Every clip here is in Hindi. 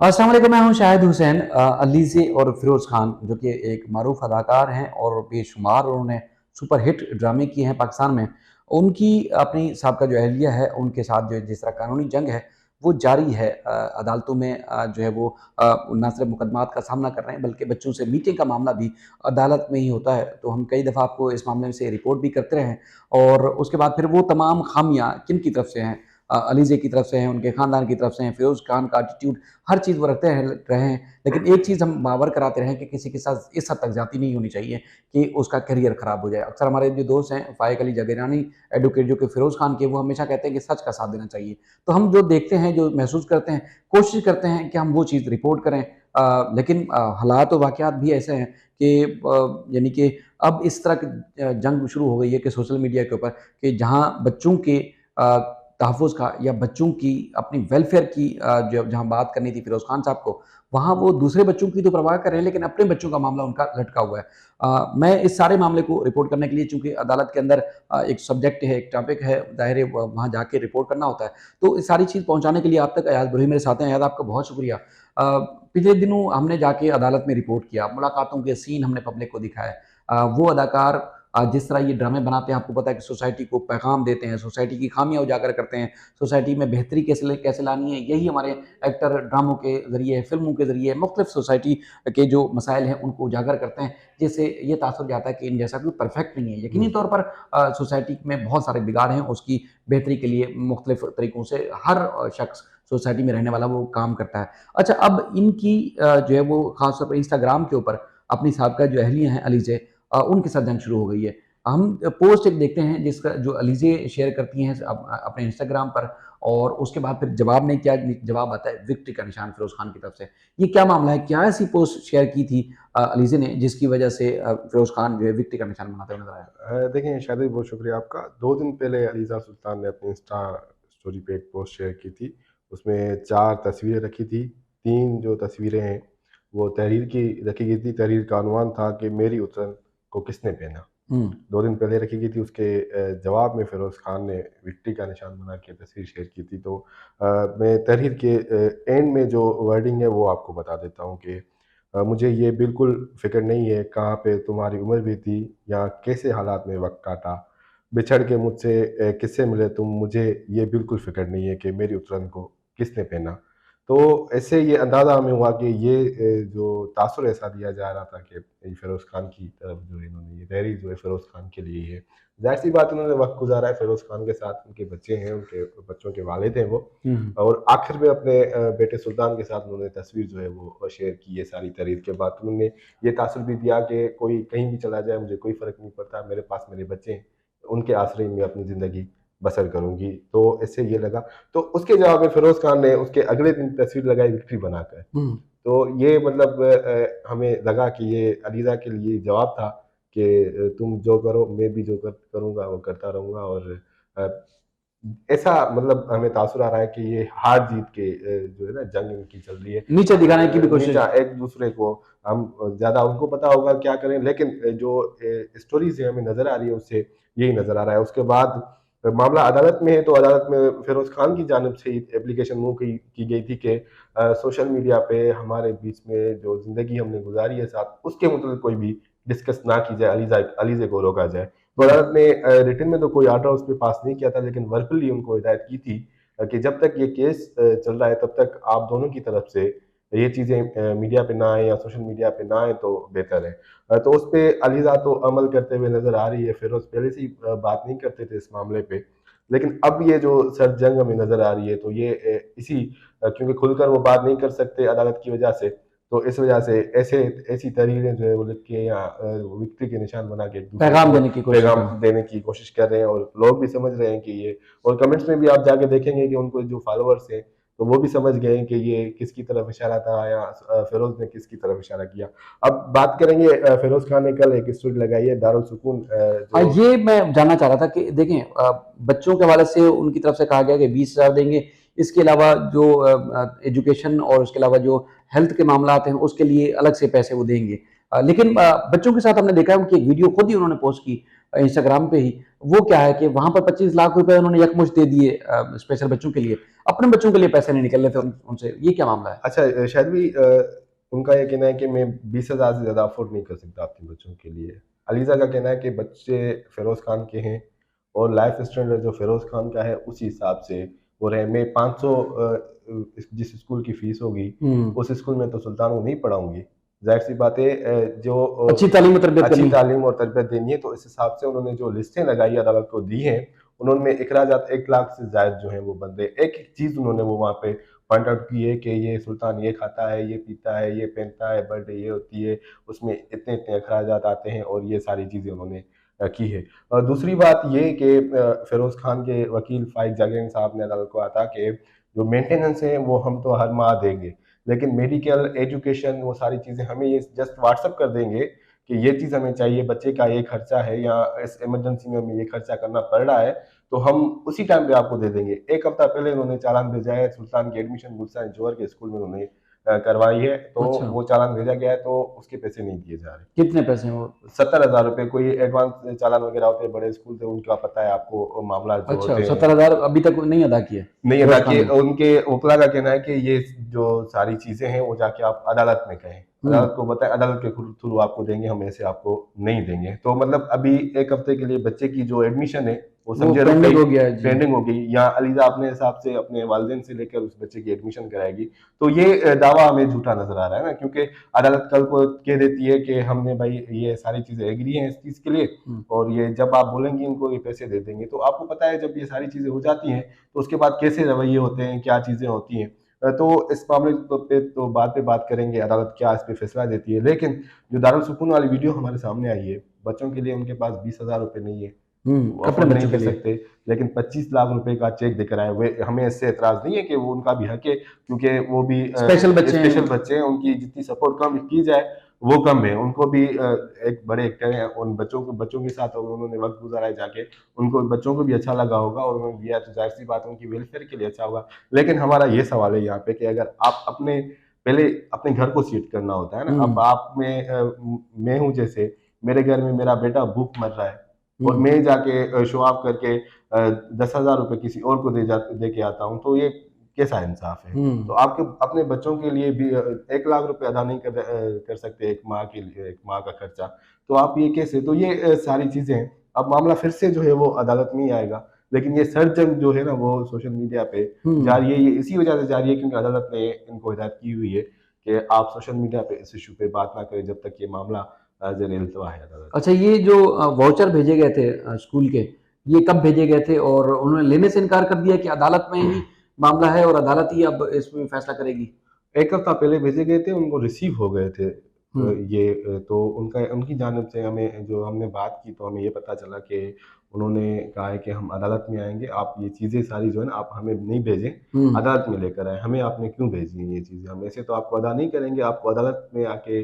अस्सलाम वालेकुम, मैं हूं शाहिद हुसैन। अलीज़े और फ़िरोज़ खान जो कि एक मारूफ अदाकार हैं और बेशुमार उन्होंने सुपर हिट ड्रामे किए हैं पाकिस्तान में। उनकी अपनी साहब जो अहलिया है उनके साथ जो जिस तरह कानूनी जंग है वो जारी है। अदालतों में जो है वो ना सिर्फ मुकदमात का सामना कर रहे हैं बल्कि बच्चों से मीटिंग का मामला भी अदालत में ही होता है। तो हम कई दफ़ा आपको इस मामले में से रिपोर्ट भी करते रहे हैं और उसके बाद फिर वो तमाम खामियाँ किन की तरफ से हैं, अलीज़े की तरफ से हैं, उनके ख़ानदान की तरफ से हैं, फ़िरोज़ खान का एटीट्यूड, हर चीज़ वो रहे हैं। लेकिन एक चीज़ हम बावर कराते रहे कि किसी के साथ इस हद तक ज़्यादती नहीं होनी चाहिए कि उसका करियर ख़राब हो जाए। अक्सर हमारे जो दोस्त हैं फ़ाइक अली जगेरानी एडवोकेट जो कि फ़िरोज़ खान के, वो हमेशा कहते हैं कि सच का साथ देना चाहिए। तो हम जो देखते हैं, जो महसूस करते हैं, कोशिश करते हैं कि हम वो चीज़ रिपोर्ट करें। लेकिन हालात और वाक़यात भी ऐसे हैं कि यानी कि अब इस तरह की जंग शुरू हो गई है कि सोशल मीडिया के ऊपर कि जहाँ बच्चों के तहफ़्फ़ुज़ का या बच्चों की अपनी वेलफेयर की जो जहाँ बात करनी थी फ़िरोज़ खान साहब को, वहाँ वो दूसरे बच्चों की तो परवाह कर रहे हैं लेकिन अपने बच्चों का मामला उनका लटका हुआ है। मैं इस सारे मामले को रिपोर्ट करने के लिए, चूँकि अदालत के अंदर एक सब्जेक्ट है, एक टॉपिक है, ज़ाहिर है वहाँ जाके रिपोर्ट करना होता है। तो ये सारी चीज़ पहुँचाने के लिए आप तक अयाज़ बुरही मेरे साथ हैं। अयाज़, आपका बहुत शुक्रिया। पिछले दिनों हमने जाके अदालत में रिपोर्ट किया, मुलाकातों के सीन हमने पब्लिक को दिखाए। वो अदाकार जिस तरह ये ड्रामे बनाते हैं, आपको पता है कि सोसाइटी को पैगाम देते हैं, सोसाइटी की खामियाँ उजागर करते हैं, सोसाइटी में बेहतरी कैसे लानी है, यही हमारे एक्टर ड्रामों के ज़रिए, फ़िल्मों के ज़रिए मुख्तलिफ़ सोसाइटी के जो मसाइल हैं उनको उजागर करते हैं, जिससे ये तासुर जाता है कि इन जैसा कोई परफेक्ट नहीं है। यकीनी हुँ। तौर पर सोसाइटी में बहुत सारे बिगाड़ हैं, उसकी बेहतरी के लिए मुख्तलिफ़ तरीकों से हर शख्स सोसाइटी में रहने वाला वो काम करता है। अच्छा, अब इनकी जो है वो ख़ास तौर पे इंस्टाग्राम के ऊपर अपनी साहब जो अहलिया हैं अलीज़े, उनके साथ जंग शुरू हो गई है। हम पोस्ट एक देखते हैं जिसका जो अलीज़े शेयर करती हैं अपने इंस्टाग्राम पर, और उसके बाद फिर जवाब में क्या जवाब आता है, विक्ट्री का निशान फ़िरोज़ खान की तरफ से। ये क्या मामला है? क्या ऐसी पोस्ट शेयर की थी अलीज़े ने जिसकी वजह से फ़िरोज़ खान जो है विक्ट्री का निशान बनाते हुए नज़र आया? देखिए शादी बहुत शुक्रिया आपका। 2 दिन पहले अलीज़ा सुल्तान ने अपनी इंस्टा स्टोरी पे एक पोस्ट शेयर की थी। उसमें 4 तस्वीरें रखी थी। 3 जो तस्वीरें हैं, वो तहरीर की रखी गई थी। तहरीर का unवान था कि मेरी उतरन को किसने पहना? हुँ, 2 दिन पहले रखी गई थी। उसके जवाब में फ़िरोज़ खान ने विक्ट्री का निशान बना के तस्वीर शेयर की थी। तो मैं तहरीर के एंड में जो वर्डिंग है, वो आपको बता देता हूँ कि मुझे ये बिल्कुल फ़िक्र नहीं है कहाँ पे तुम्हारी उम्र बीती या कैसे हालात में वक़्त काटा। बिछड़ के मुझसे किससे मिले तुम, मुझे ये बिल्कुल फ़िक्र नहीं है कि मेरी उतरन को किसने पहना। तो ऐसे ये अंदाज़ा हमें हुआ कि ये जो तासुर ऐसा दिया जा रहा था कि ये फ़िरोज़ खान की तरफ जो है इन्होंने ये तहरीर जो है फ़िरोज़ खान के लिए ही है। ज़ाहिर-सी बात उन्होंने वक़्त गुज़ारा है फ़िरोज़ खान के साथ, उनके बच्चे हैं, उनके बच्चों के वालिद हैं वो। हुँ, हुँ। और आखिर में अपने बेटे सुल्तान के साथ उन्होंने तस्वीर जो है वो शेयर की है सारी तहरीर के बाद। तो उन्होंने ये तासुर भी दिया कि कोई कहीं भी चला जाए मुझे कोई फ़र्क नहीं पड़ता, मेरे पास मेरे बच्चे हैं, उनके आसरे में अपनी ज़िंदगी बसर करूँगी। तो इससे ये लगा। तो उसके जवाब में फ़िरोज़ खान ने उसके अगले दिन तस्वीर लगाई विक्ट्री बनाकर। हुँ। तो ये मतलब हमें लगा कि ये अलीज़ा के लिए जवाब था कि तुम जो करो मैं भी जो करूँगा वो करता रहूँगा। और अ, ऐसा मतलब हमें तासुर आ रहा है कि ये हार-जीत के जो है ना जंग इनकी चल रही है। नीचे दिखाने की भी कोशिश। नीचा एक-दूसरे को हम ज़्यादा उनको पता होगा क्या करें, लेकिन जो स्टोरीज़ है हमें नज़र आ रही है उससे यही नज़र आ रहा है। उसके बाद मामला अदालत में है, तो अदालत में फ़िरोज़ खान की जानिब से ही एप्लीकेशन मूव की गई थी कि सोशल मीडिया पे हमारे बीच में जो ज़िंदगी हमने गुज़ारी है साथ, उसके मुतल्लिक़ कोई भी डिस्कस ना की जाए, अलीज़ा को रोका जाए। तो हुँ। अदालत ने रिटन में तो कोई ऑर्डर उस पे पास नहीं किया था, लेकिन वर्बली उनको हिदायत की थी कि जब तक ये केस चल रहा है तब तक आप दोनों की तरफ से ये चीज़ें मीडिया पे ना आए या सोशल मीडिया पे ना आए तो बेहतर है। तो उस पे अलीज़ा तो अमल करते हुए नज़र आ रही है। फ़िरोज़ पहले से ही बात नहीं करते थे इस मामले पे। लेकिन अब ये जो सर्द जंग हमें नज़र आ रही है, तो ये इसी क्योंकि खुलकर वो बात नहीं कर सकते अदालत की वजह से, तो इस वजह से ऐसी तहरीरें जो है वो लिख के या विक्ट्री के निशान बना के एक-दूसरे पैगाम को देने की कोशिश पैगाम कर रहे हैं। देने की कोशिश कर रहे हैं। और लोग भी समझ रहे हैं कि ये, और कमेंट्स में भी आप जाके देखेंगे कि उनको जो फॉलोअर्स हैं, तो वो भी समझ गए हैं कि ये किसकी तरफ इशारा था या फ़िरोज़ ने किसकी तरफ इशारा किया। अब बात करेंगे, फ़िरोज़ खान ने कल एक स्टोरी लगाई है दारुल सुकून जो ये मैं जानना चाह रहा था कि देखें, बच्चों के हवाले से उनकी तरफ से कहा गया कि 20,000 देंगे। इसके अलावा जो एजुकेशन और उसके अलावा जो हेल्थ के मामलात हैं, उसके लिए अलग से पैसे वो देंगे। लेकिन बच्चों के साथ हमने देखा है उनकी एक वीडियो खुद ही उन्होंने पोस्ट की इंस्टाग्राम पे ही, वो क्या है कि वहां पर 25 लाख रुपए उन्होंने यकमुश्त दे दिए स्पेशल बच्चों के लिए, अपने बच्चों के लिए पैसे नहीं निकल रहे थे उनसे, ये क्या मामला है? अच्छा, शायद भी उनका ये कहना है कि मैं 20,000 से ज़्यादा अफोर्ड नहीं कर सकता अपने बच्चों के लिए। अलीज़ा का कहना है कि बच्चे फ़िरोज़ खान के हैं और लाइफ स्टैंडर्ड जो फ़िरोज़ खान का है उसी हिसाब से वो रहे। मैं 500 जिस स्कूल की फ़ीस होगी हम्म। उस स्कूल में तो सुल्तान को नहीं पढ़ाऊँगी। ज़ाहिर-सी बात है जो अच्छी तालीम और तरबियत अच्छी करनी। तालीम और तरबियत देनी है तो इस हिसाब से उन्होंने जो लिस्टें लगाई अदालत को दी हैं, उन्होंने इखराजात 1 लाख से ज़ायद जो हैं वो बनते हैं। एक-एक चीज़ उन्होंने वो वहाँ पे पॉइंट आउट की है कि ये सुल्तान ये खाता है, ये पीता है, ये पहनता है, बर्थडे ये होती है, उसमें इतने-इतने अखराजात आते हैं और ये सारी चीज़ें उन्होंने की है। और दूसरी बात ये कि फ़िरोज़ खान के वकील फ़ाइज़ जागीरन साहब ने अदालत को कहा था कि जो मेंटेनेंस है वो हम तो हर माह देंगे, लेकिन मेडिकल, एजुकेशन वो सारी चीज़ें हमें ये जस्ट व्हाट्सएप कर देंगे कि ये चीज़ हमें चाहिए, बच्चे का ये खर्चा है या इस इमरजेंसी में हमें ये खर्चा करना पड़ रहा है, तो हम उसी टाइम पे आपको दे देंगे। 1 हफ्ता पहले उन्होंने चालान भेजा है, सुल्तान की एडमिशन गुलशन जौहर के स्कूल में उन्होंने करवाई है, तो अच्छा, वो चालान भेजा गया है, तो उसके पैसे नहीं दिए जा रहे। कितने पैसे हैं वो? 70,000 रुपए कोई एडवांस चालान वगैरह होते हैं, बड़े स्कूल से उनका पता है आपको मामला जो अच्छा, होते हैं 70,000 अभी तक नहीं अदा किए नहीं अदा फिरोज खान किए। ने। उनके वकील का कहना है कि ये जो सारी चीज़ें हैं, वो जाके आप अदालत में कहें। हम्म। अदालत को बताएँ, अदालत के थ्रू आपको देंगे, हम ऐसे आपको नहीं देंगे। तो मतलब अभी 1 हफ्ते के लिए बच्चे की जो एडमिशन है, वो वो समझे रुक पेंडिंग गई, हो गया है जी। पेंडिंग हो गई या अलीज़ा अपने हिसाब से अपने वालिदैन से लेकर उस बच्चे की एडमिशन कराएगी। तो ये दावा हमें झूठा नज़र आ रहा है ना, क्योंकि अदालत कल को कह देती है कि हमने भाई ये सारी चीज़ें एग्री हैं इस चीज़ के लिए हम्म। और ये जब आप बोलेंगी इनको ये पैसे दे देंगे। तो आपको पता है जब ये सारी चीज़ें हो जाती हैं, तो उसके बाद कैसे रवैये होते हैं, क्या चीज़ें होती हैं। तो इस मामले पे तो बाद में बात करेंगे, अदालत क्या इस पे फैसला देती है। लेकिन जो दारुल सुकून वाली वीडियो हमारे सामने आई है, बच्चों के लिए उनके पास 20,000 रुपए नहीं है, वो अपने अफ़ोर्ड नहीं बच्चों के कर लिए। सकते, लेकिन 25 लाख रुपए का चेक देकर आए हुए। हमें इससे एतराज़ नहीं है कि वो उनका भी हक है, क्योंकि वो भी स्पेशल बच्चे हैं। स्पेशल बच्चे हैं, उनकी जितनी सपोर्ट कम की जाए, वो कम है। उनको भी एक बड़े एक्टर हैं, उन बच्चों के साथ उन्होंने वक़्त गुज़ारा है जाके, उनको बच्चों को भी अच्छा लगा होगा और उन्होंने दिया तो ज़ाहिर-सी बात है उनकी वेलफेयर के लिए अच्छा होगा। लेकिन हमारा ये सवाल है यहाँ पे कि अगर आप पहले अपने घर को सेट करना होता है ना, अब हम्म। आप में मैं हूँ जैसे, मेरे घर में मेरा बेटा भूख मर रहा है और हम्म। मैं जाके शो ऑफ करके 10,000 रुपए किसी और को दे के आता हूँ, तो ये कैसा इंसाफ है? तो हम्म। आपके अपने बच्चों के लिए भी 1 लाख रुपए अदा नहीं कर सकते एक माह के लिए, एक माह का खर्चा। तो आप ये कैसे? तो ये सारी चीज़ें हैं। अब मामला फिर से जो है वो अदालत में ही आएगा। लेकिन ये सर्च जो है ना वो सोशल मीडिया पे हम्म। जारी है, ये इसी वजह से जारी है क्योंकि अदालत ने इनको हिदायत की हुई है कि आप सोशल मीडिया पे इस इश्यू पे बात ना करें जब तक ये मामला ज़ेर-ए-इल्तिवा है अदालत अच्छा, ये जो वाउचर भेजे गए थे स्कूल के, ये कब भेजे गए थे और उन्होंने लेने से इनकार कर दिया कि अदालत में ही मामला है और अदालत ही अब इसमें फैसला करेगी? में। 1 हफ्ता पहले भेजे गए थे, उनको रिसीव हो गए थे। हम्म। तो उनकी जानिब से हमें जो हमने बात की तो हमें ये पता चला कि उन्होंने कहा है कि हम अदालत में आएँगे, आप ये चीज़ें सारी जो है ना आप हमें नहीं भेजें, हम्म। अदालत में लेकर आएँ। हमें आपने क्यों भेजी हैं ये चीज़ें? हम ऐसे तो आपको अदा नहीं करेंगे, आपको अदालत में आके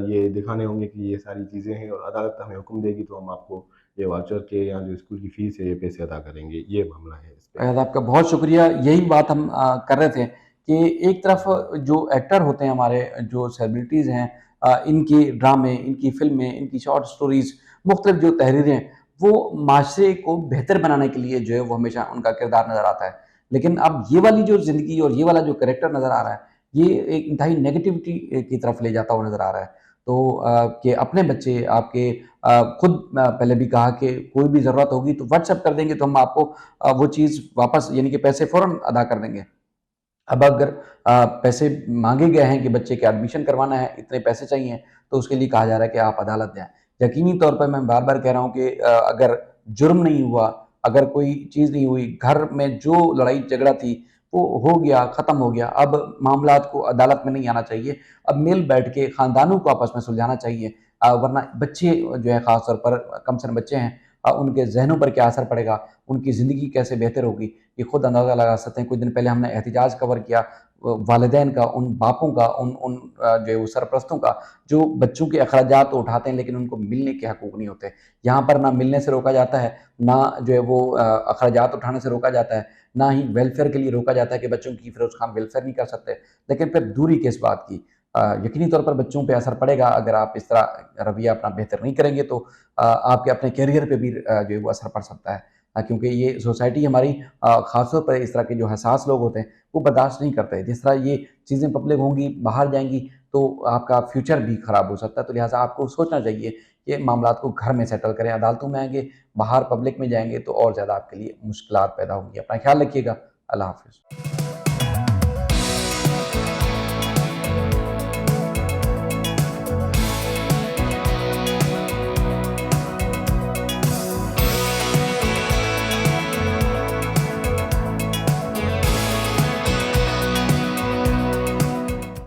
ये दिखाने होंगे कि ये सारी चीज़ें हैं और अदालत हमें हुक्म देगी तो हम आपको ये वाउचर के या जो स्कूल की फ़ीस है ये पैसे अदा करेंगे। ये मामला है इस पे। शायद आपका बहुत शुक्रिया। यही बात हम कर रहे थे कि एक तरफ जो एक्टर होते हैं हमारे, जो सेलिब्रिटीज़ हैं, इनकी ड्रामे, इनकी फ़िल्में, इनकी शॉर्ट स्टोरीज़, मुख्तलिफ जो तहरीरें, वो माशरे को बेहतर बनाने के लिए जो है वो हमेशा उनका किरदार नज़र आता है। लेकिन अब ये वाली जो ज़िंदगी और ये वाला जो कैरेक्टर नज़र आ रहा है, ये एक इंतहाई नेगेटिविटी की तरफ ले जाता हुआ नज़र आ रहा है। तो कि अपने बच्चे आपके खुद पहले भी कहा कि कोई भी ज़रूरत होगी तो व्हाट्सएप कर देंगे तो हम आपको वो चीज़ वापस, यानी कि पैसे फ़ौरन अदा कर देंगे। अब अगर पैसे माँगे गए हैं कि बच्चे का एडमिशन करवाना है, इतने पैसे चाहिए, तो उसके लिए कहा जा रहा है कि आप अदालत जाएँ। यकीनी तौर पर मैं बार-बार कह रहा हूँ कि अगर जुर्म नहीं हुआ, अगर कोई चीज़ नहीं हुई, घर में जो लड़ाई-झगड़ा थी, वो हो गया, ख़त्म हो गया। अब मामलात को अदालत में नहीं आना चाहिए। अब मिल बैठ के ख़ानदानों को आपस में सुलझाना चाहिए। वरना बच्चे जो है ख़ास तौर पर कम से कम बच्चे हैं, उनके ज़हनों पर क्या असर पड़ेगा, उनकी ज़िंदगी कैसे बेहतर होगी, ये खुद अंदाज़ा लगा सकते हैं। कुछ दिन पहले हमने एहतिजाज कवर किया वालिदैन का, उन बापों का, उन जो है वो सरपरस्तों का, जो बच्चों के अखराजात तो उठाते हैं लेकिन उनको मिलने के हकूक़ नहीं होते। यहाँ पर ना मिलने से रोका जाता है, ना जो है वो अखराजात उठाने से रोका जाता है, ना ही वेलफेयर के लिए रोका जाता है कि बच्चों की फ़िरोज़ खान वेलफेयर नहीं कर सकते। लेकिन फिर दूरी किस बात की? यकीनी तौर पर बच्चों पे असर पड़ेगा। अगर आप इस तरह रवैया अपना बेहतर नहीं करेंगे तो आपके अपने करियर पे भी जो है वो असर पड़ सकता है। क्योंकि ये सोसाइटी हमारी ख़ास तौर पर इस तरह के जो हसास लोग होते हैं, वो बर्दाश्त नहीं करते। जिस तरह ये चीज़ें पब्लिक होंगी, बाहर जाएँगी, तो आपका फ्यूचर भी ख़राब हो सकता है। तो लिहाज़ा आपको सोचना चाहिए कि मामलात को घर में सेटल करें। अदालतों में आएँगे, बाहर पब्लिक में जाएँगे तो और ज़्यादा आपके लिए मुश्किलात पैदा होंगी। अपना ख़्याल रखिएगा। अल्लाह हाफ़िज़।